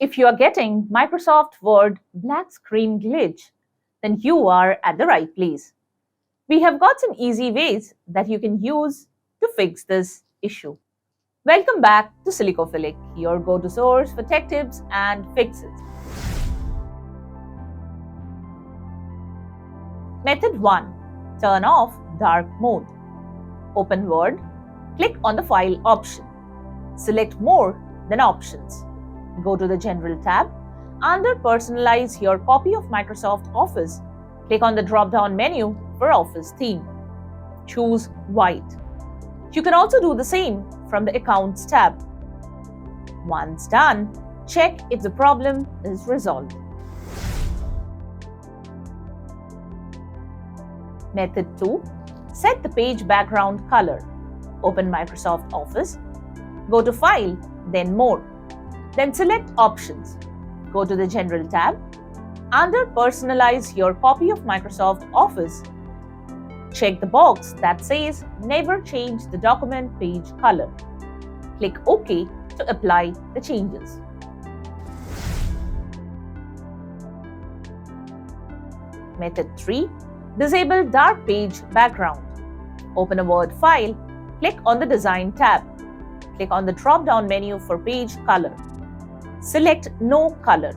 If you are getting Microsoft Word black screen glitch, then you are at the right place. We have got some easy ways that you can use to fix this issue. Welcome back to Silicophilic, your go-to source for tech tips and fixes. Method 1. Turn off dark mode. Open Word, click on the File option. Select More, then Options. Go to the General tab. Under Personalize your copy of Microsoft Office, click on the drop-down menu for Office theme. Choose White. You can also do the same from the Accounts tab. Once done, check if the problem is resolved. Method 2. Set the page background color. Open Microsoft Office. Go to File, then More. Then select Options. Go to the General tab. Under Personalize your copy of Microsoft Office, check the box that says Never change the document page color. Click OK to apply the changes. Method 3. Disable dark page background. Open a Word file, click on the Design tab. Click on the drop-down menu for page color. Select No Color.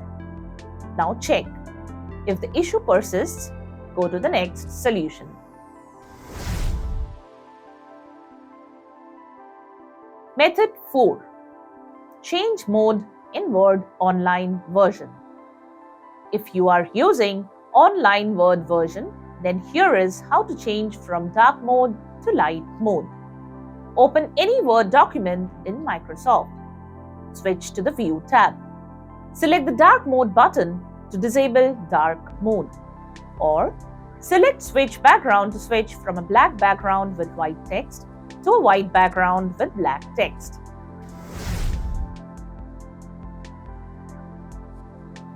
Now check. If the issue persists, go to the next solution. Method 4. Change mode in Word Online version. If you are using Online Word version, then here is how to change from dark mode to light mode. Open any Word document in Microsoft. Switch to the View tab. Select the Dark Mode button to disable dark mode. Or select Switch Background to switch from a black background with white text to a white background with black text.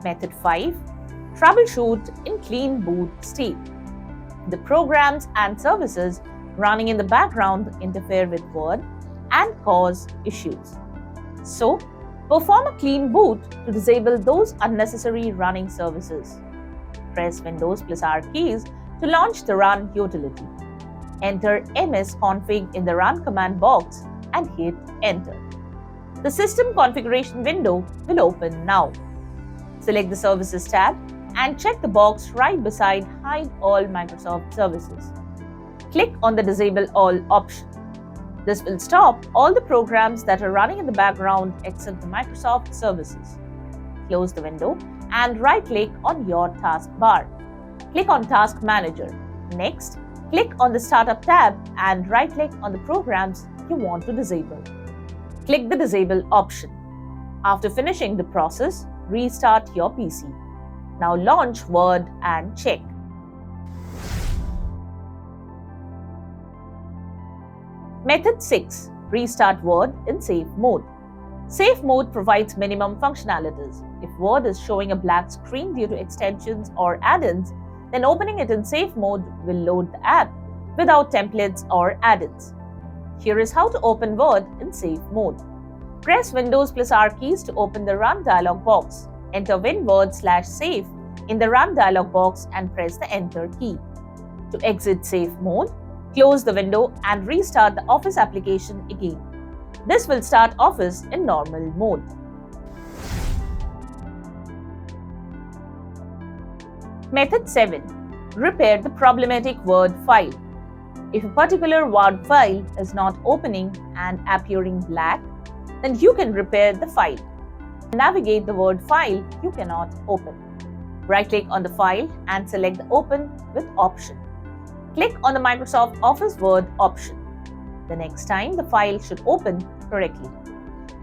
Method 5. Troubleshoot in clean boot state. The programs and services running in the background interfere with Word and cause issues. So, perform a clean boot to disable those unnecessary running services. Press Windows plus R keys to launch the Run utility. Enter msconfig in the Run command box and hit Enter. The System Configuration window will open now. Select the Services tab and check the box right beside Hide All Microsoft Services. Click on the Disable All option. This will stop all the programs that are running in the background except the Microsoft services. Close the window and right-click on your taskbar. Click on Task Manager. Next, click on the Startup tab and right-click on the programs you want to disable. Click the Disable option. After finishing the process, restart your PC. Now launch Word and check. Method 6. Restart Word in Safe Mode. Safe Mode provides minimum functionalities. If Word is showing a black screen due to extensions or add-ins, then opening it in Safe Mode will load the app without templates or add-ins. Here is how to open Word in Safe Mode. Press Windows plus R keys to open the Run dialog box. Enter WinWord/Safe in the Run dialog box and press the Enter key. To exit Safe Mode, close the window and restart the Office application again. This will start Office in normal mode. Method 7. Repair the problematic Word file. If a particular Word file is not opening and appearing black, then you can repair the file. Navigate the Word file you cannot open. Right-click on the file and select the Open with option. Click on the Microsoft Office Word option. The next time, the file should open correctly.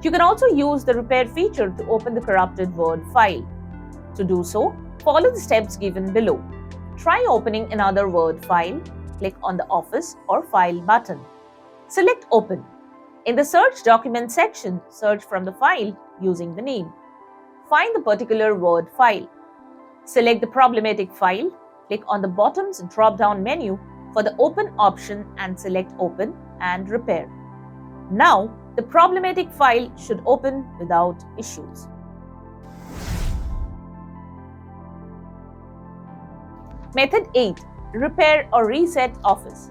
You can also use the Repair feature to open the corrupted Word file. To do so, follow the steps given below. Try opening another Word file. Click on the Office or File button. Select Open. In the Search Document section, search from the file using the name. Find the particular Word file. Select the problematic file. Click on the bottom's drop-down menu for the Open option and select Open and Repair. Now, the problematic file should open without issues. Method 8. Repair or reset Office.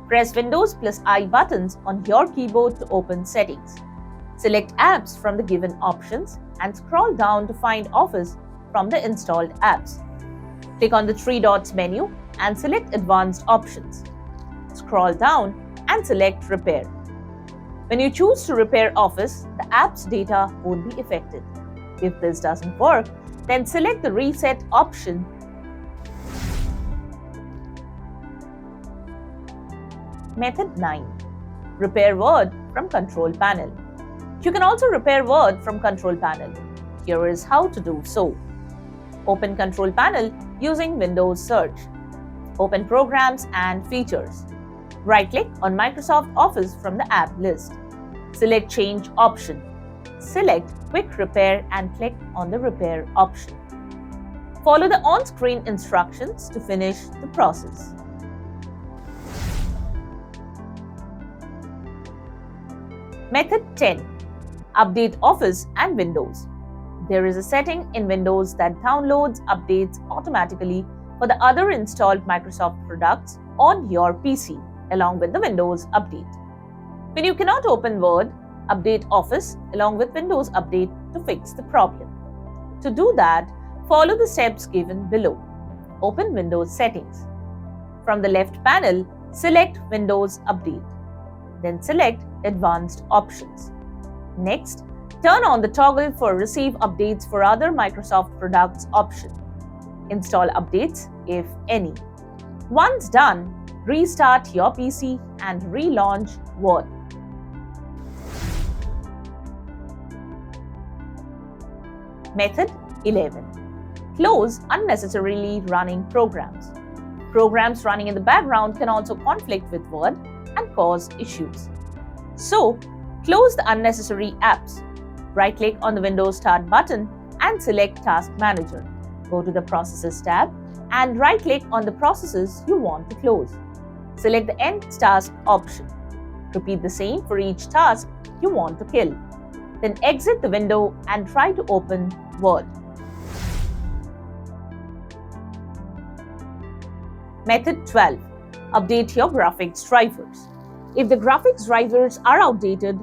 Press Windows plus I buttons on your keyboard to open Settings. Select Apps from the given options and scroll down to find Office from the installed apps. Click on the three dots menu and select Advanced Options. Scroll down and select Repair. When you choose to repair Office, the app's data won't be affected. If this doesn't work, then select the Reset option. Method 9. Repair Word from Control Panel. You can also repair Word from Control Panel. Here is how to do so. Open Control Panel using Windows Search. Open Programs and Features. Right-click on Microsoft Office from the app list. Select Change option. Select Quick Repair and click on the Repair option. Follow the on-screen instructions to finish the process. Method 10. Update Office and Windows. There is a setting in Windows that downloads updates automatically for the other installed Microsoft products on your PC, along with the Windows Update. When you cannot open Word, update Office along with Windows Update to fix the problem. To do that, follow the steps given below. Open Windows Settings. From the left panel, select Windows Update. Then select Advanced Options. Next, turn on the toggle for Receive Updates for Other Microsoft Products option. Install updates, if any. Once done, restart your PC and relaunch Word. Method 11. Close unnecessarily running programs. Programs running in the background can also conflict with Word and cause issues. So, close the unnecessary apps. Right-click on the Windows Start button and select Task Manager. Go to the Processes tab and right-click on the processes you want to close. Select the End Task option. Repeat the same for each task you want to kill. Then exit the window and try to open Word. Method 12. Update your graphics drivers. If the graphics drivers are outdated,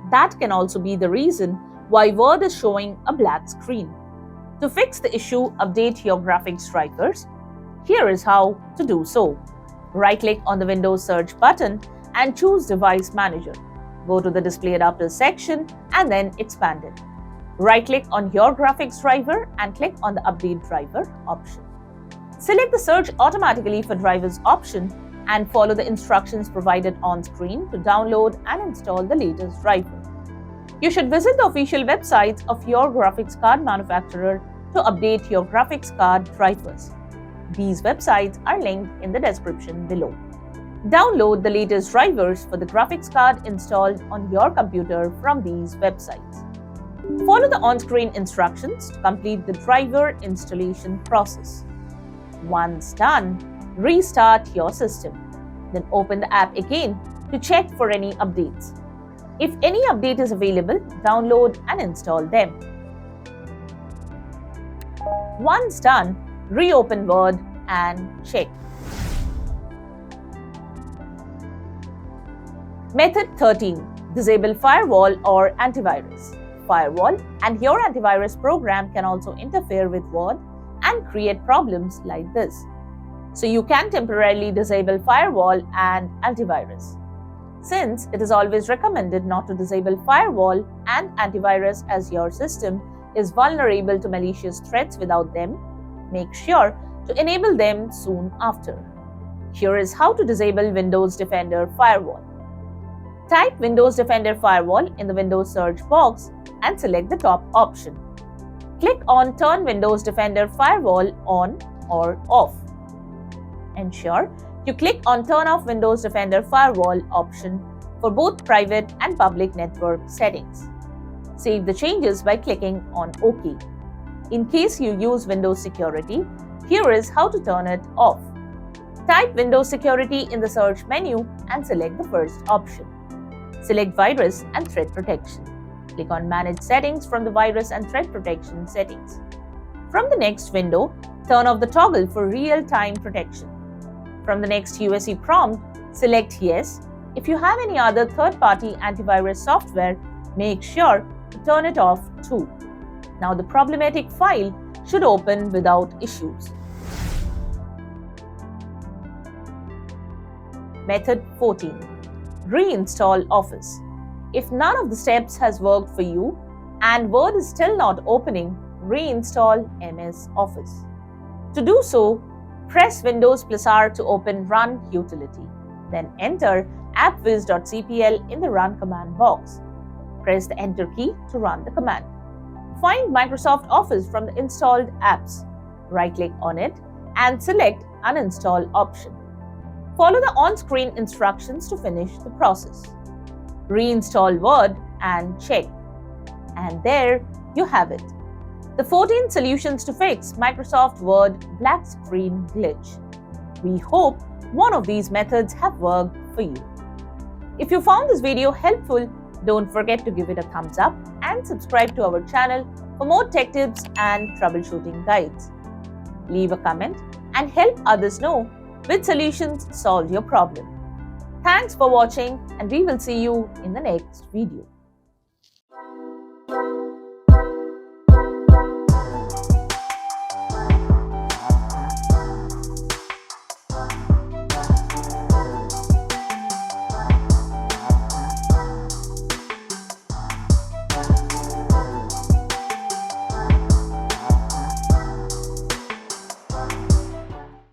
that can also be the reason why Word is showing a black screen. To fix the issue, update your graphics drivers. Here is how to do so. Right-click on the Windows Search button and choose Device Manager. Go to the Display Adapters section and then expand it. Right-click on your graphics driver and click on the Update Driver option. Select the Search Automatically for Drivers option and follow the instructions provided on screen to download and install the latest driver. You should visit the official websites of your graphics card manufacturer to update your graphics card drivers. These websites are linked in the description below. Download the latest drivers for the graphics card installed on your computer from these websites. Follow the on-screen instructions to complete the driver installation process. Once done, restart your system. Then open the app again to check for any updates. If any update is available, download and install them. Once done, reopen Word and check. Method 13. Disable firewall or antivirus. Firewall and your antivirus program can also interfere with Word and create problems like this. So you can temporarily disable firewall and antivirus. Since it is always recommended not to disable firewall and antivirus as your system is vulnerable to malicious threats without them, make sure to enable them soon after. Here is how to disable Windows Defender Firewall. Type Windows Defender Firewall in the Windows search box and select the top option. Click on Turn Windows Defender Firewall on or off. Ensure you click on Turn off Windows Defender Firewall option for both private and public network settings. Save the changes by clicking on OK. In case you use Windows Security, here is how to turn it off. Type Windows Security in the search menu and select the first option. Select Virus and Threat Protection. Click on Manage Settings from the Virus and Threat Protection settings. From the next window, Turn off the toggle for real-time protection. From the next USE prompt, select Yes. If you have any other third-party antivirus software, make sure to turn it off too. Now the problematic file should open without issues. Method 14. Reinstall Office. If none of the steps has worked for you and Word is still not opening, reinstall MS Office. To do so, press Windows +R to open Run utility. Then enter appwiz.cpl in the Run command box. Press the Enter key to run the command. Find Microsoft Office from the installed apps. Right-click on it and select Uninstall option. Follow the on-screen instructions to finish the process. Reinstall Word and check. And there you have it. The 14 solutions to fix Microsoft Word black screen glitch. We hope one of these methods have worked for you. If you found this video helpful, don't forget to give it a thumbs up and subscribe to our channel for more tech tips and troubleshooting guides. Leave a comment and help others know which solutions solve your problem. Thanks for watching, and we will see you in the next video.